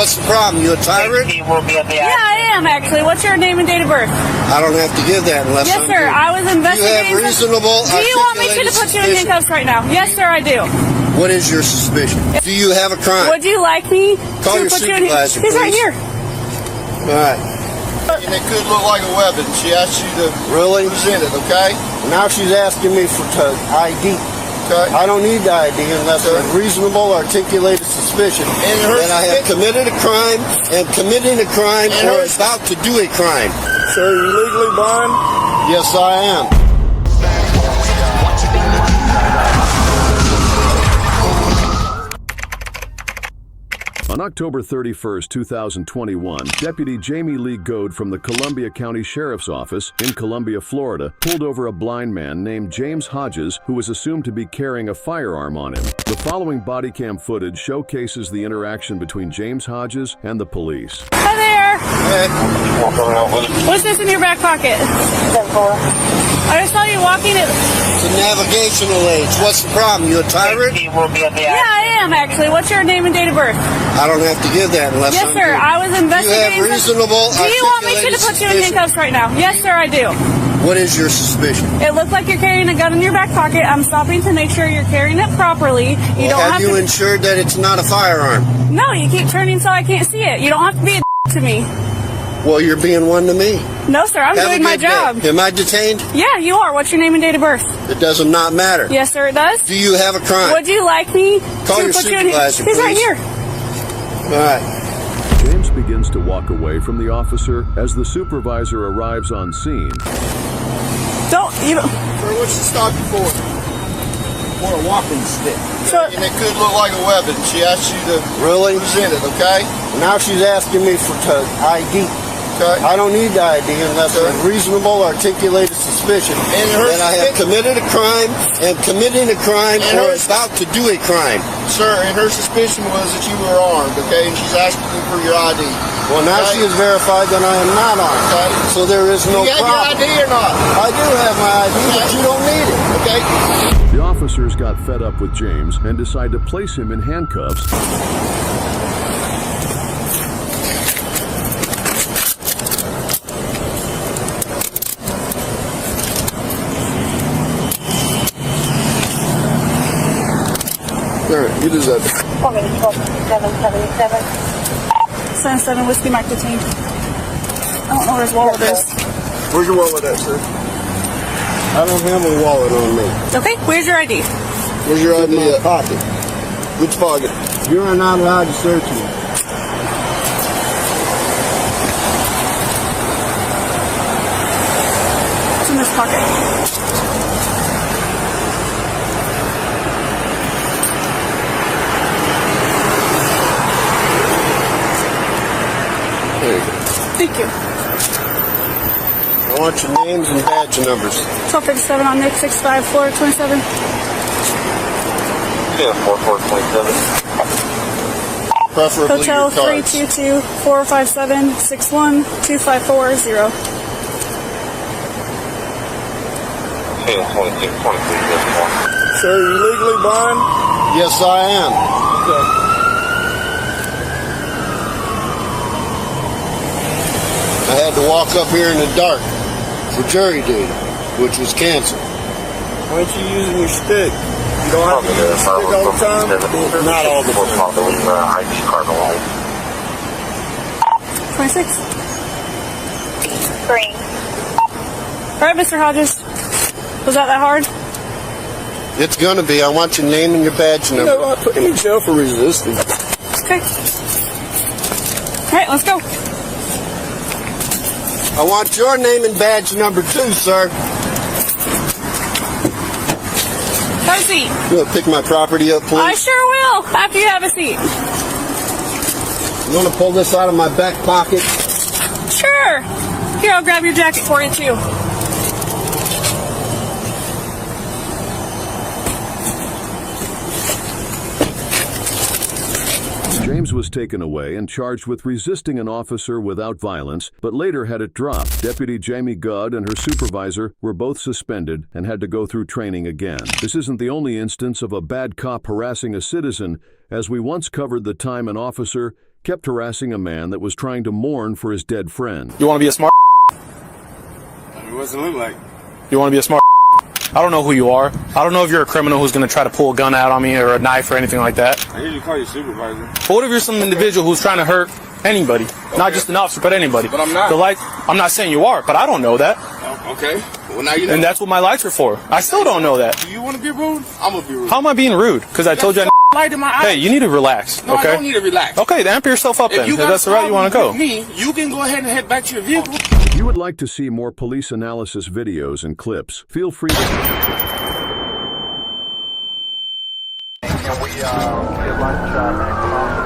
What's the problem? You a tyrant? Yeah, I am actually. What's your name and date of birth? I don't have to give that unless Yes, I'm sir. doing- I was investigating. You have reasonable. Do you want me to put you in suspicion. handcuffs right now? Yes, sir, I do. What is your suspicion? Do you have a crime? Would you like me Call to your put you in handcuffs? supervisor, He's right please. here. All right. And it could look like a weapon. She asked you to Really? present it, okay? Now she's asking me for ID. Okay. I don't need the ID unless Okay. there's reasonable articulated suspicion And her that I have committed a crime and committing a crime And or her- about to do a crime. Sir, you legally blind? Yes, I am. On October 31st, 2021, Deputy Jamie Lee Goad from the Columbia County Sheriff's Office in Columbia, Florida, pulled over a blind man named James Hodges who was assumed to be carrying a firearm on him. The following body cam footage showcases the interaction between James Hodges and the police. Hi there. Hey, What's this in your back pocket? I just saw you walking it. it's a navigational aids. What's the problem? You a tyrant? Yeah, I am actually. What's your name and date of birth? I don't have to give that unless Yes, I'm sir. doing- I was You investigating. have reasonable. Do you want me to articulated put you in suspicion. handcuffs right now? Yes, sir, I do. What is your suspicion? It looks like you're carrying a gun in your back pocket. I'm stopping to make sure you're carrying it properly. You don't have have you to. ensured that it's not a firearm? No, you keep turning so I can't see it. You don't have to be a to me. Well, you're being one to me. No, sir. I'm Have doing a my good day. job. Am I detained? Yeah, you are. What's your name and date of birth? It does not matter. Yes, sir, it does. Do you have a crime? Would you like me Call to your put you in? supervisor, He's right please. here. All right. James begins to walk away from the officer as the supervisor arrives on scene. Don't you? Sir, what's she stop you for? For a walking stick. So, And it could look like a weapon. She asked you to Really? present it, okay? Now she's asking me for ID. Okay. I don't need the ID unless Okay. there's reasonable articulated suspicion And her that I have committed a crime and committing a crime And or her- about to do a crime. Sir, and her suspicion was that you were armed, okay? And she's asking you for your ID. Well, now Okay. she has verified that I am not armed. Okay. So there is no You got problem. your ID or not? I do have my ID, but you don't need it. Okay. The officers got fed up with James and decide to place him in handcuffs. All right, you deserve it. 7-7 Whiskey Mike detained. I don't know where his wallet is. Where's your wallet at, sir? I don't have a wallet on me. Okay, where's your ID? Where's your ID at? Pocket. Which pocket? You are not allowed to search me. It's in this pocket. There you go. Thank you. I want your names and badge numbers. 1257 on Nick 65 floor 27. Yeah, 4427. Preferably Hotel your cards. 322 457 61 2540. Yeah, 23. Sir, are you legally blind? Yes, I am. I had to walk up here in the dark for jury duty, which was canceled. Why aren't you using your stick? You don't have to use your stick all the time? Not all the time. ID card alive. 26. Green. All right, Mr. Hodges. Was that hard? It's gonna be. I want your name and your badge number. No, I put him in jail for resisting. Okay. All right, let's go. I want your name and badge number too, sir. Have a seat. You wanna pick my property up, I please? sure will, after you have a seat. You wanna pull this out of my back pocket? Sure. Here, I'll grab your jacket for you, too. James was taken away and charged with resisting an officer without violence, but later had it dropped. Deputy Jamie Goad and her supervisor were both suspended and had to go through training again. This isn't the only instance of a bad cop harassing a citizen, as we once covered the time an officer kept harassing a man that was trying to mourn for his dead friend. You want to be a smart? What's it look like? You want to be a smart? I don't know who you are. I don't know if you're a criminal who's going to try to pull a gun out on me or a knife or anything like that. I usually call you supervisor. But what if you're some individual who's trying to hurt anybody? Okay. Not just an officer, but anybody. But I'm not. I'm not saying you are, but I don't know that. Okay. Well, now you know. And that's what my lights are for. I still don't know that. Do you want to be rude? I'm going to be rude. How am I being rude? Because I told you light in my eyes. Hey, you need to relax, No, okay? I don't need to relax. Okay, then amp yourself up then. If that's the route you want to go. Me, you can go ahead and head back to your vehicle. If you would like to see more police analysis videos and clips, feel free to... Can we get lunch next month?